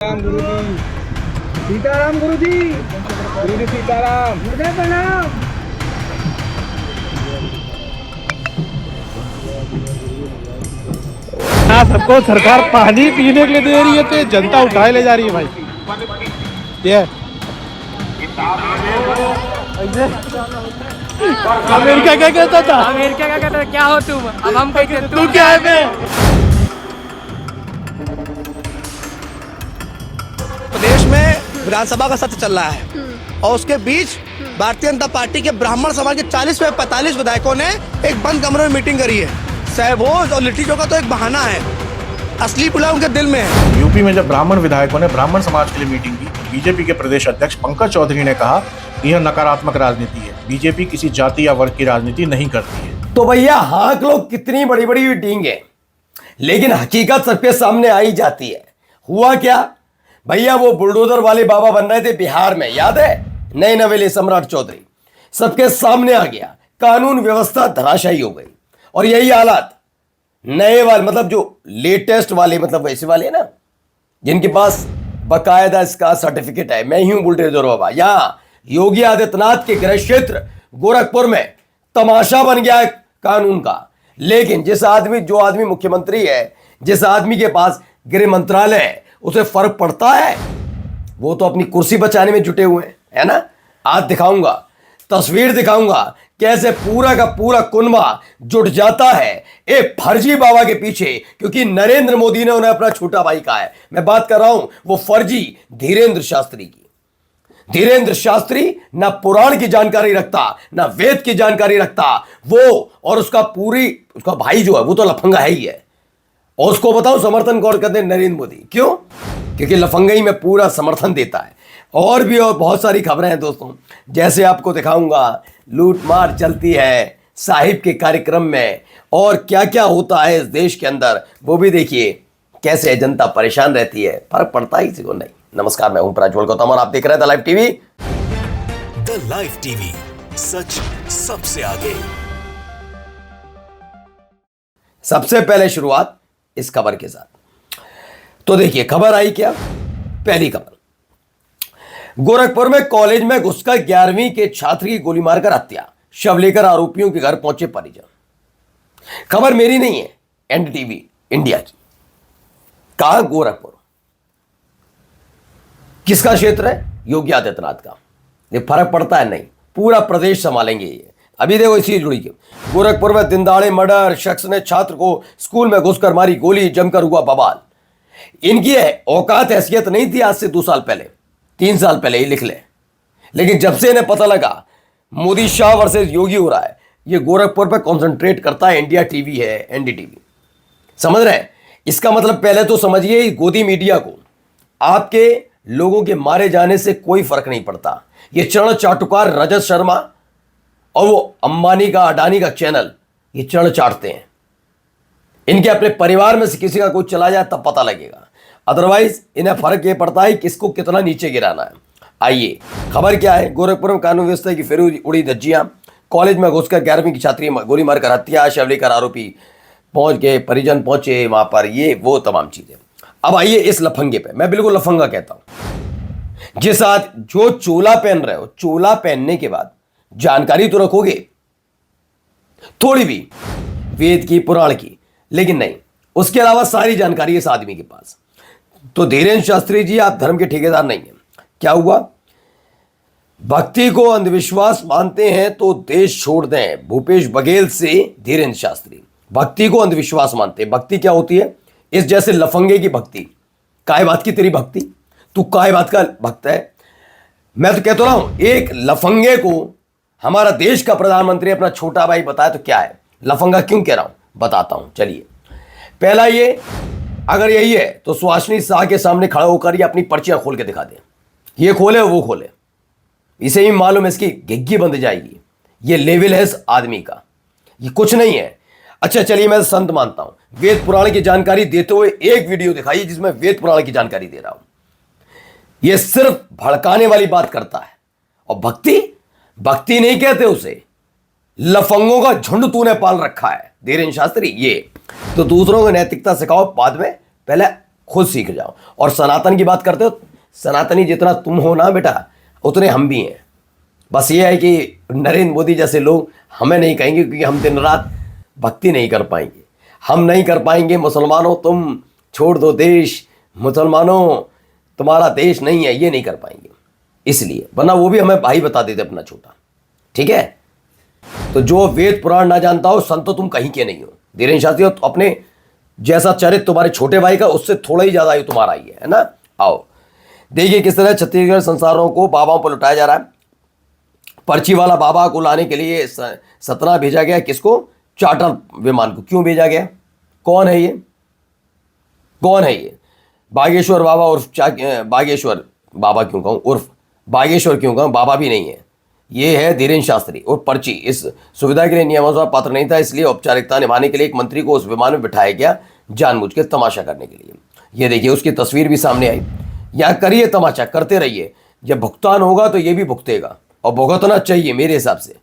राम गुरु जी। सीताराम गुरु जी। गुरु जी सीताराम। हृदय प्रणाम। यहाँ सबको सरकार पानी पीने के लिए दे रही है तो जनता उठाए ले जा रही है भाई। ये अमेरिका क्या कहता था? अमेरिका क्या कहता है? क्या हो तुम? अब हम कहते तू क्या है मैं? प्रदेश में विधानसभा का सत्र चल रहा है और उसके बीच भारतीय जनता पार्टी के ब्राह्मण समाज के 40 में 45 विधायकों ने एक बंद कमरे में मीटिंग करी है। सहभोज और लिट्टी चोखा तो एक बहाना है, असली पुलाव उनके दिल में है। यूपी में जब ब्राह्मण विधायकों ने ब्राह्मण समाज के लिए मीटिंग की, बीजेपी के प्रदेश अध्यक्ष पंकज चौधरी ने कहा कि यह नकारात्मक राजनीति है। बीजेपी किसी जाति या वर्ग की राजनीति नहीं करती है। तो भैया हाँक लो कितनी बड़ी बड़ी मीटिंग है, लेकिन हकीकत सबके सामने आई जाती है। हुआ क्या भैया, वो बुलडोजर वाले बाबा बन रहे थे बिहार में, याद है? नए नवेले सम्राट चौधरी सबके सामने आ गया, कानून व्यवस्था धराशायी हो गई। और यही हालात नए वाले, मतलब जो लेटेस्ट वाले, मतलब वैसे वाले ना जिनके पास बकायदा इसका सर्टिफिकेट है, मैं ही हूं बुलडोजर बाबा। यहां योगी आदित्यनाथ के गृह क्षेत्र गोरखपुर में तमाशा बन गया है कानून का। लेकिन जो आदमी मुख्यमंत्री है, जिस आदमी के पास गृह मंत्रालय है, उसे फर्क पड़ता है? वो तो अपनी कुर्सी बचाने में जुटे हुए हैं, है ना? आज दिखाऊंगा, तस्वीर दिखाऊंगा कैसे पूरा का पूरा कुनबा जुट जाता है एक फर्जी बाबा के पीछे, क्योंकि नरेंद्र मोदी ने उन्हें अपना छोटा भाई कहा है। मैं बात कर रहा हूं वो फर्जी धीरेंद्र शास्त्री की। धीरेंद्र शास्त्री ना पुराण की जानकारी रखता, ना वेद की जानकारी रखता। वो और उसका भाई जो है वो तो लफंगा है ही है। और उसको बताओ समर्थन कौन करते हैं? नरेंद्र मोदी। क्यों? क्योंकि लफंगाई में पूरा समर्थन देता है। और बहुत सारी खबरें हैं दोस्तों, जैसे आपको दिखाऊंगा लूट मार चलती है साहिब के कार्यक्रम में, और क्या क्या होता है इस देश के अंदर वो भी देखिए। कैसे जनता परेशान रहती है, फर्क पड़ता ही किसी को नहीं। नमस्कार, मैं हूं प्रज्वल गौतम और आप देख रहे हैं the live TV. The live TV, सच सबसे आगे। सबसे पहले शुरुआत इस खबर के साथ। तो देखिए खबर आई क्या, पहली खबर, गोरखपुर में कॉलेज में घुसकर 11वीं के छात्र की गोली मारकर हत्या, शव लेकर आरोपियों के घर पहुंचे परिजन। खबर मेरी नहीं है, एनडीटीवी इंडिया की। कहां? गोरखपुर। किसका क्षेत्र है? योगी आदित्यनाथ का। ये फर्क पड़ता है? नहीं, पूरा प्रदेश संभालेंगे ये। अभी देखो इसी जुड़ी के गोरखपुर में दिनदाड़े मर्डर, शख्स ने छात्र को स्कूल में घुसकर मारी गोली, जमकर हुआ बवाल। इनकी औकात हैसियत नहीं थी आज से 2 साल पहले, 3 साल पहले ही लिख ले। लेकिन जब से इन्हें पता लगा मोदी शाह वर्सेस योगी हो रहा है, ये गोरखपुर पे कंसंट्रेट करता है। इंडिया टीवी है, एनडीटीवी, समझ रहे हैं? इसका मतलब पहले तो समझिए इस गोदी मीडिया को आपके लोगों के मारे जाने से कोई फर्क नहीं पड़ता। ये चरण चाटुकार रजत शर्मा और वो अंबानी का, अडानी का चैनल, ये चढ़ चाटते हैं। इनके अपने परिवार में से किसी का कोई चला जाए तब पता लगेगा, अदरवाइज इन्हें फर्क ये पड़ता है किसको कितना नीचे गिराना है। आइए खबर क्या है। गोरखपुर में कानून व्यवस्था की फिर उड़ी धज्जियां, कॉलेज में घुसकर 11वीं की छात्री गोली मारकर हत्या, शव लेकर आरोपी पहुंच गए, परिजन पहुंचे वहां पर, ये वो तमाम चीजें। अब आइए इस लफंगे पे, मैं बिल्कुल लफंगा कहता हूं। जिस आज जो चोला पहन रहे हो, चोला पहनने के बाद जानकारी तो रखोगे थोड़ी भी वेद की, पुराण की, लेकिन नहीं, उसके अलावा सारी जानकारी इस आदमी के पास। तो धीरेंद्र शास्त्री जी, आप धर्म के ठेकेदार नहीं हैं। क्या हुआ? भक्ति को अंधविश्वास मानते हैं तो देश छोड़ दें, भूपेश बघेल से धीरेंद्र शास्त्री। भक्ति को अंधविश्वास मानते हैं। भक्ति क्या होती है? इस जैसे लफंगे की भक्ति। काय बात की तेरी भक्ति? तू काय बात का भक्त है? मैं तो कहता रहा हूं, एक लफंगे को हमारा देश का प्रधानमंत्री अपना छोटा भाई बताए तो क्या है? लफंगा क्यों कह रहा हूं, बताता हूं। चलिए, पहला ये, अगर यही है तो सुहासिनी शाह के सामने खड़ा होकर ये अपनी पर्चियां खोल के दिखा दे। ये खोले वो खोले, इसे ही मालूम है इसकी घिग्गी बंध जाएगी। ये लेवल है इस आदमी का, ये कुछ नहीं है। अच्छा चलिए, मैं संत मानता हूं, वेद पुराण की जानकारी देते हुए एक वीडियो दिखाइए जिसमें वेद पुराण की जानकारी दे रहा हूं। यह सिर्फ भड़काने वाली बात करता है। और भक्ति नहीं कहते उसे, लफंगों का झुंड तूने पाल रखा है धीरेंद्र शास्त्री। ये तो दूसरों को नैतिकता सिखाओ, बाद में पहले खुद सीख जाओ। और सनातन की बात करते हो, सनातनी जितना तुम हो ना बेटा, उतने हम भी हैं। बस ये है कि नरेंद्र मोदी जैसे लोग हमें नहीं कहेंगे, क्योंकि हम दिन रात भक्ति नहीं कर पाएंगे। हम नहीं कर पाएंगे। मुसलमानों तुम छोड़ दो देश, मुसलमानों तुम्हारा देश नहीं है, ये नहीं कर पाएंगे इसलिए। वरना वो भी हमें भाई बता देते अपना छोटा, ठीक है। तो जो वेद पुराण ना जानता हो, संतो तुम कहीं के नहीं हो। धीरेन्द्र शास्त्री हो, तो अपने जैसा चरित्र तुम्हारे छोटे भाई का, उससे थोड़ा ही ज्यादा ही तुम्हारा ही है ना। आओ देखिए किस तरह छत्तीसगढ़ संसारों को बाबाओं पर लुटाया जा रहा है। पर्ची वाला बाबा को लाने के लिए सतना भेजा गया। किसको? चार्टर विमान को। क्यों भेजा गया? कौन है ये? कौन है ये? बागेश्वर बाबा उर्फ बागेश्वर बाबा क्यों कहूँ, उर्फ बागेश्वर क्यों कहूँ, बाबा भी नहीं है, ये है धीरेन्द्र शास्त्री। और पर्ची इस सुविधा के लिए नियमानुसार पात्र नहीं था, इसलिए औपचारिकता निभाने के लिए एक मंत्री को उस विमान में बिठाया गया, जानबूझ के तमाशा करने के लिए। ये देखिए उसकी तस्वीर भी सामने आई। यहाँ करिए तमाशा, करते रहिए, जब भुगतान होगा तो ये भी भुगतेगा, और भुगतना चाहिए मेरे हिसाब से।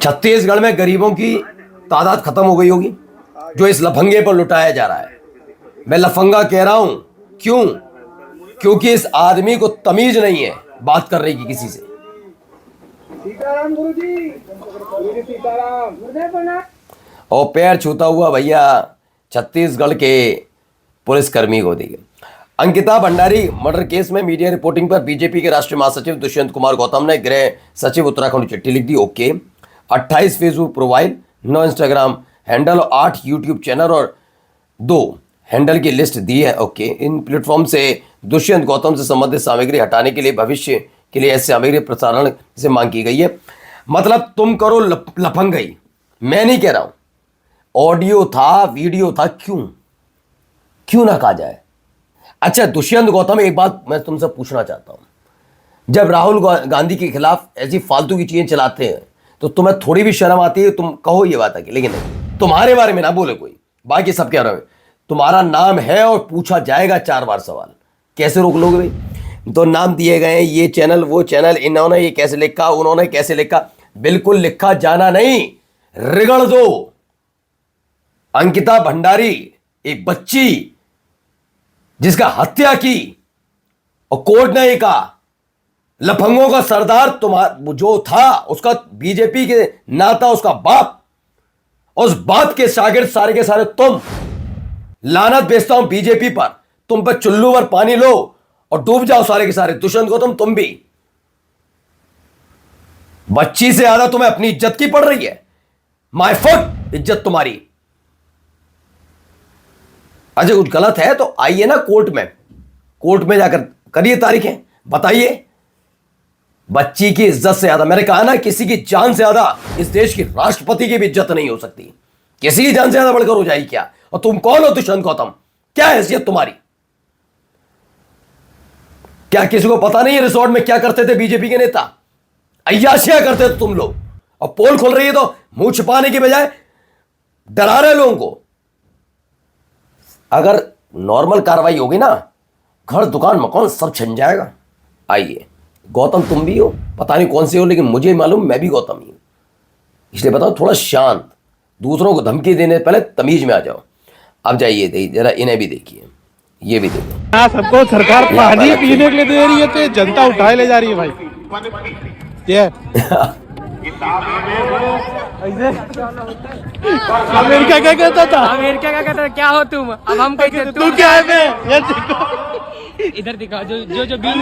छत्तीसगढ़ में गरीबों की तादाद खत्म हो गई होगी, जो इस लफंगे पर लुटाया जा रहा है। मैं लफंगा कह रहा हूं, क्यों? क्योंकि इस आदमी को तमीज नहीं है बात करने की किसी से। सीताराम गुरुजी सीताराम। और पैर छूता हुआ भैया छत्तीसगढ़ के पुलिसकर्मी को देखे। अंकिता भंडारी मर्डर केस में मीडिया रिपोर्टिंग पर बीजेपी के राष्ट्रीय महासचिव दुष्यंत कुमार गौतम ने गृह सचिव उत्तराखंड को चिट्ठी लिख दी। Okay, 28 Facebook profile, 9 Instagram handle, 8 YouTube channel और 2 हैंडल की लिस्ट दी है। ओके, इन प्लेटफॉर्म से दुष्यंत गौतम से संबंधित सामग्री हटाने के लिए भविष्य के लिए ऐसे सामग्री प्रसारण से मांग की गई है। मतलब तुम करो लफंगई, मैं नहीं कह रहा हूं। ऑडियो था, वीडियो था, क्यों ना कहा जाए। अच्छा दुष्यंत गौतम, एक बात मैं तुमसे पूछना चाहता हूं। जब राहुल गांधी के खिलाफ ऐसी फालतू की चीजें चलाते हैं तो तुम्हें थोड़ी भी शर्म आती है? तुम कहो ये बात है, लेकिन नहीं, तुम्हारे बारे में ना बोले कोई, बाकी सब कह रहे हैं। तुम्हारा नाम है और पूछा जाएगा 4 बार सवाल, कैसे रोक लोगे भाई? तो नाम दिए गए, ये चैनल, वो चैनल, इन्होंने ये कैसे लिखा, उन्होंने कैसे लिखा, बिल्कुल लिखा जाना नहीं, रिगड़ दो। अंकिता भंडारी एक बच्ची जिसका हत्या की, और कोर्ट ने कहा लफंगों का सरदार तुम्हारा जो था, उसका बीजेपी के नाता, उसका बाप, उस बाप के शागिर्द सारे के सारे तुम। लानत भेजता हूं बीजेपी पर, तुम पर चुल्लू भर पानी लो और डूब जाओ सारे के सारे। दुष्यंत गौतम तुम भी, बच्ची से ज्यादा तुम्हें अपनी इज्जत की पड़ रही है। माय फुट इज्जत तुम्हारी। अच्छा कुछ गलत है तो आइए ना कोर्ट में जाकर करिए तारीखें, बताइए। बच्ची की इज्जत से ज्यादा, मैंने कहा ना, किसी की जान से ज्यादा इस देश की राष्ट्रपति की भी इज्जत नहीं हो सकती। किसी की जान से ज्यादा बढ़कर हो जाएगी क्या? और तुम कौन हो दुष्यंत गौतम? क्या हैसियत तुम्हारी? क्या किसी को पता नहीं है रिसोर्ट में क्या करते थे बीजेपी के नेता? अय्याशियां करते थे तुम लोग, और पोल खोल रही है तो मुंह छिपाने के बजाय डरा रहे लोगों को। अगर नॉर्मल कार्रवाई होगी ना, घर दुकान मकान सब छिन जाएगा। आइए, गौतम तुम भी हो, पता नहीं कौन से हो, लेकिन मुझे मालूम मैं भी गौतम ही हूं। इसलिए बताओ थोड़ा शांत, दूसरों को धमकी देने पहले तमीज में आ जाओ। अब जाइए जरा इन्हें भी देखिए, ये भी देखो। सबको सरकार पानी पीने के लिए दे रही है तो जनता उठाए ले जा रही है भाई। ये अमेरिका क्या कहता था? अमेरिका का कहता था क्या हो तुम, अब हम कहते हैं तू क्या है बे? ये देखो, इधर दिखाओ जो बीन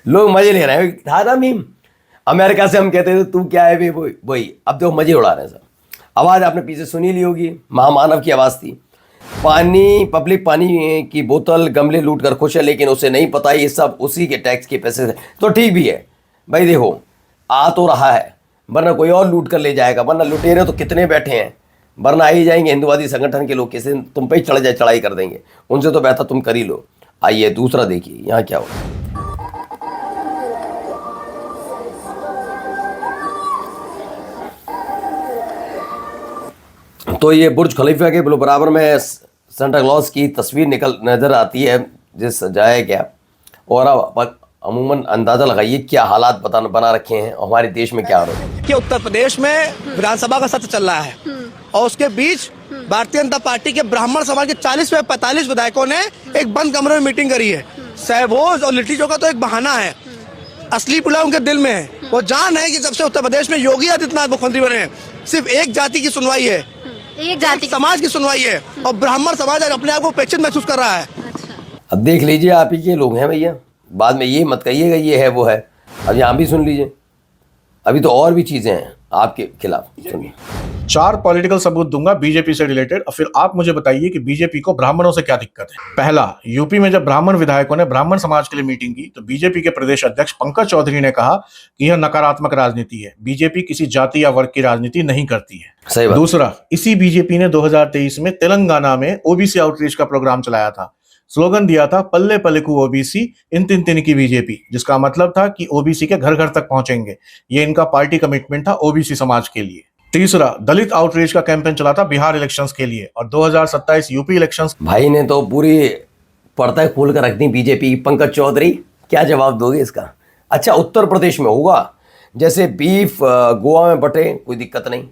लोग मजे ले रहे हैं। था ना मीम, अमेरिका से हम कहते थे तू क्या है बे, वही। अब तो मजे उड़ा रहे हैं सब। आवाज आपने पीछे सुनी ली होगी, महामानव की आवाज थी। पब्लिक पानी की बोतल गमले लूट कर खुश है, लेकिन उसे नहीं पता ये सब उसी के टैक्स के पैसे से। तो ठीक भी है भाई, देखो आ तो रहा है, वरना कोई और लूट कर ले जाएगा, वरना लुटेरे तो कितने बैठे हैं, वरना आ ही जाएंगे हिंदुवादी संगठन के लोग, किसी तुम पे ही चढ़ाई कर देंगे। उनसे तो बेहतर तुम कर ही लो। आइए दूसरा देखिए यहाँ क्या हो। तो ये बुर्ज खलीफा के बराबर में सेंटा क्लॉज की तस्वीर नजर आती है, जिस सजाया गया। और अब अमूमन अंदाजा लगाइए क्या हालात बना रखे हैं हमारे देश में, क्या हो रहा है। कि उत्तर प्रदेश में विधानसभा का सत्र चल रहा है और उसके बीच भारतीय जनता पार्टी के ब्राह्मण समाज के 40 में 45 विधायकों ने एक बंद कमरे में मीटिंग करी है। सहभोज और लिट्टी चोखा तो एक बहाना है, असली पुलाव उनके दिल में है। वो जान है कि जब से उत्तर प्रदेश में योगी आदित्यनाथ मुख्यमंत्री बने हैं, सिर्फ एक जाति की सुनवाई है, एक जाति समाज की सुनवाई है, और ब्राह्मण समाज आज अपने आप को उपेक्षित महसूस कर रहा है। अब देख लीजिए, आप ही के लोग हैं भैया, बाद में ये मत कहिएगा ये है वो है। अब यहाँ भी सुन लीजिए, अभी तो और भी चीजें हैं आपके खिलाफ, सुनिए। 4 पॉलिटिकल सबूत दूंगा बीजेपी से रिलेटेड, और फिर आप मुझे बताइए कि बीजेपी को ब्राह्मणों से क्या दिक्कत है। पहला, यूपी में जब ब्राह्मण विधायकों ने ब्राह्मण समाज के लिए मीटिंग की तो बीजेपी के प्रदेश अध्यक्ष पंकज चौधरी ने कहा कि यह नकारात्मक राजनीति है, बीजेपी किसी जाति या वर्ग की राजनीति नहीं करती है। सही बात। दूसरा, इसी बीजेपी ने 2023 में तेलंगाना में ओबीसी आउटरीच का प्रोग्राम चलाया था। स्लोगन दिया था पल्ले पल्लेकू ओबीसी इन तिन तिन की बीजेपी, जिसका मतलब था कि ओबीसी के घर घर तक पहुंचेंगे। ये इनका पार्टी कमिटमेंट था ओबीसी समाज के लिए। तीसरा, दलित आउटरीच का कैंपेन चला था बिहार इलेक्शंस के लिए, और 2027 यूपी इलेक्शंस। भाई ने तो पूरी पर्दा खोल कर रख दी बीजेपी। पंकज चौधरी क्या जवाब दोगे इसका? अच्छा, उत्तर प्रदेश में होगा जैसे बीफ गोवा में बटे, कोई दिक्कत नहीं।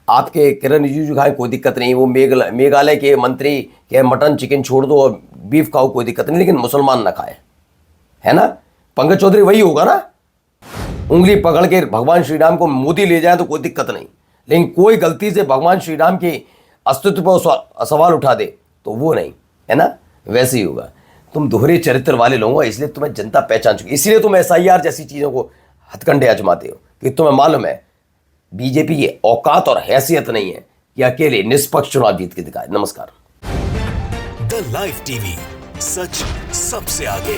आपके किरण रिजिजू खाए, कोई दिक्कत नहीं। वो मेघालय के मंत्री के मटन चिकन छोड़ दो और बीफ खाओ, कोई दिक्कत नहीं, लेकिन मुसलमान ना खाए, है ना? पंकज चौधरी वही होगा ना? उंगली पकड़ के भगवान श्री राम को मोदी ले जाए तो कोई दिक्कत नहीं, लेकिन कोई गलती से भगवान श्री राम के अस्तित्व पर सवाल उठा दे तो वो नहीं, है ना? वैसे ही होगा। तुम दोहरे चरित्र वाले लोग हो, इसलिए तुम्हें जनता पहचान चुकी, इसलिए तुम SIR जैसी चीज़ों को हथकंडे आजमाते हो, कि तुम्हें मालूम है बीजेपी की औकात और हैसियत नहीं है कि अकेले निष्पक्ष चुनाव जीत के दिखाए। नमस्कार। द लाइव टीवी, सच सबसे आगे।